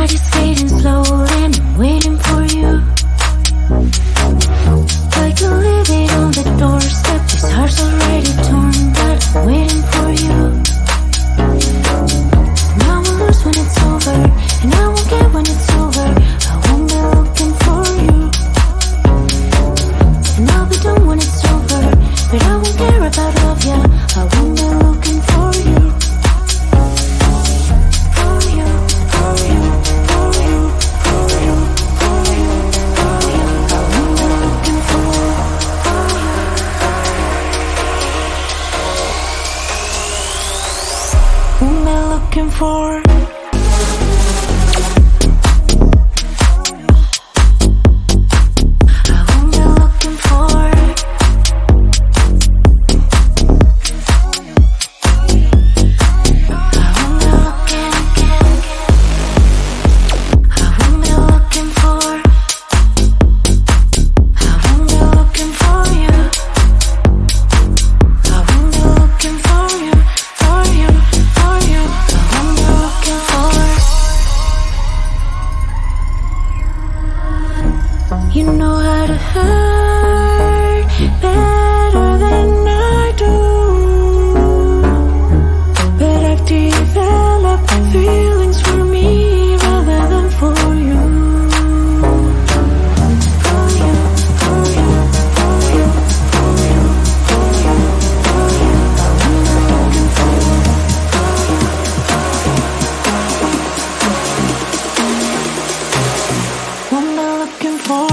heart is fading slowly and I'm waiting for you. Like to leave it on the doorstep. This heart's already torn, but I'm waiting for you. And I will lose when it's over, and I won't get when it's over. I won't be looking for you. And I'll be done when it's over, but I won't care about love, yeah. I won't be looking for you. For you, for you, for you, for you, for you, for you. I won't be looking for you. Won't be looking for. You know how to hurt better than I do, but I've developed feelings for me rather than for you. For you, for you, for you, for you, for you, for you. I'm looking for you. What am I looking for?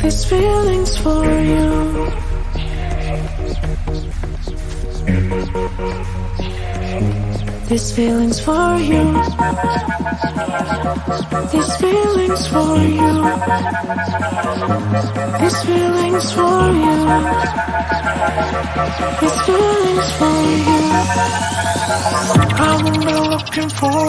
These feelings for you. These feelings for you. These feelings for you. These feelings for you. These feelings for you. I will be looking for.